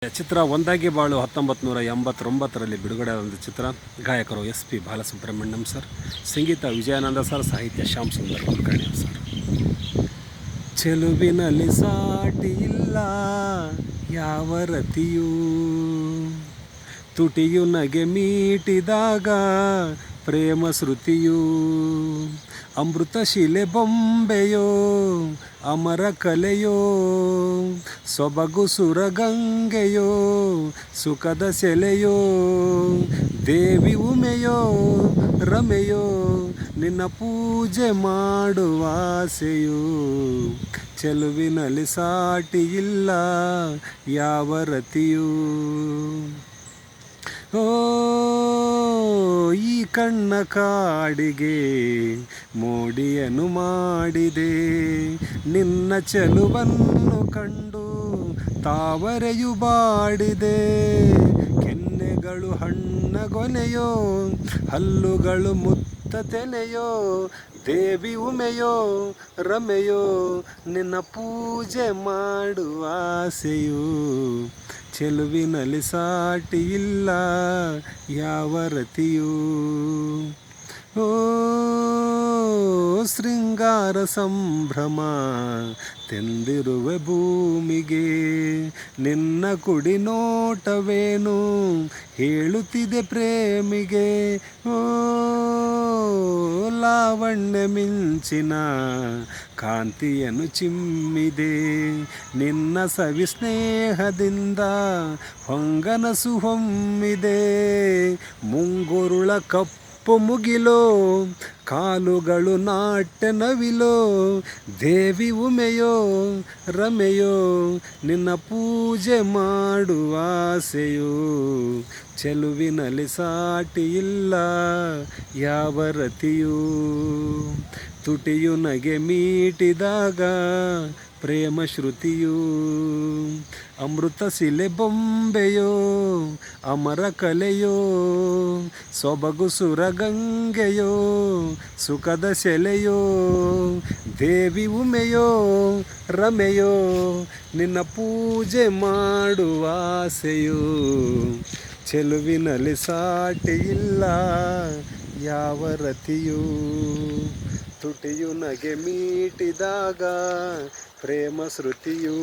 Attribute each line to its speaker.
Speaker 1: ಚಿತ್ರ ಒಂದಾಗಿ ಬಾಳು 1989ರಲ್ಲಿ ಬಿಡುಗಡೆಯಾದ ಚಿತ್ರ. ಗಾಯಕರು SP ಬಾಲಸುಬ್ರಹ್ಮಣ್ಯಂ ಸರ್, ಸಂಗೀತ ವಿಜಯಾನಂದ ಸರ್, ಸಾಹಿತ್ಯ ಶ್ಯಾಮ್ ಸುಂದರ್ ಕುಲಕರ್ಣಿ ಸರ್. ಚೆಲುವಿನಲ್ಲಿ ಸಾಟಿ ಇಲ್ಲ ಯಾವ ರತಿಯೂ, ತುಟಿಯು ನಗೆ ಮೀಟಿದಾಗ ಪ್ರೇಮ ಶ್ರುತಿಯು, ಅಮೃತ ಶಿಲೆ ಬೊಂಬೆಯೋ ಅಮರ ಕಲೆಯೋ, ಸೊಬಗು ಸುರಗಂಗೆಯೋ ಸುಖದ ಸೆಲೆಯೋ, ದೇವಿ ಉಮೆಯೋ ರಮೆಯೋ ನಿನ್ನ ಪೂಜೆ ಮಾಡುವ ಆಸೆಯೋ, ಚೆಲುವಿನಲ್ಲಿ ಸಾಟಿ ಇಲ್ಲ ಯಾವ ರತಿಯೂ. ಓ ಈ ಕಣ್ಣ ಕಾಡಿಗೆ ಮೋಡಿಯನ್ನು ಮಾಡಿದೆ, ನಿನ್ನ ಚೆಲುವನ್ನು ಕಂಡು ತಾವರೆಯು ಬಾಡಿದೆ, ಕೆನ್ನೆಗಳು ಹಣ್ಣಗೊನೆಯೋ ಹಲ್ಲುಗಳು ಮುತ್ತ ತೆನೆಯೋ, ದೇವಿ ಉಮೆಯೋ ರಮೆಯೋ ನಿನ್ನ ಪೂಜೆ ಮಾಡುವ ಆಸೆಯೋ, ಚೆಲುವಿನಲ್ಲಿ ಸಾಟಿ ಇಲ್ಲ ಯಾವ ರತಿಯೂ. ಓ ಶೃಂಗಾರ ಸಂಭ್ರಮ ತೆಂದಿರುವೆ ಭೂಮಿಗೆ, ನಿನ್ನ ಕುಡಿ ನೋಟವೇನು ಹೇಳುತ್ತಿದೆ ಪ್ರೇಮಿಗೆ. ಓ ಲಾವಣ್ಯ ಮಿಂಚಿನ ಕಾಂತಿಯನ್ನು ಚಿಮ್ಮಿದೆ, ನಿನ್ನ ಸವಿ ಸ್ನೇಹದಿಂದ ಹೊಂಗನಸು ಹೊಮ್ಮಿದೆ, ಮುಂಗುರುಳ ಕಪ್ಪು ಮುಗಿಲೋ ಕಾಲುಗಳು ನಾಟ್ಯ ನವಿಲೋ, ದೇವಿ ಉಮೆಯೋ ರಮೆಯೋ ನಿನ್ನ ಪೂಜೆ ಮಾಡುವ ಆಸೆಯೋ, ಚೆಲುವಿನಲ್ಲಿ ಸಾಟಿ ಇಲ್ಲ ಯಾವ ರತಿಯೂ. ತುಟಿಯು ನಗೆ ಮೀಟಿದಾಗ ಪ್ರೇಮ ಶ್ರುತಿಯು, ಅಮೃತ ಶಿಲೆ ಬೊಂಬೆಯೋ ಅಮರ ಕಲೆಯೋ, ಸೊಬಗು ಸುರಗಂಗೆಯೋ ಸುಖದ ಸೆಲೆಯೋ, ದೇವಿ ಉಮೆಯೋ ರಮೆಯೋ ನಿನ್ನ ಪೂಜೆ ಮಾಡುವ ಆಸೆಯೋ, ಚೆಲುವಿನಲ್ಲಿ ಸಾಟಿ ಇಲ್ಲ ಯಾವ ರತಿಯೂ. ತುಟಿಯು ನಗೆ ಮೀಟಿದಾಗ ಪ್ರೇಮ ಶ್ರುತಿಯು.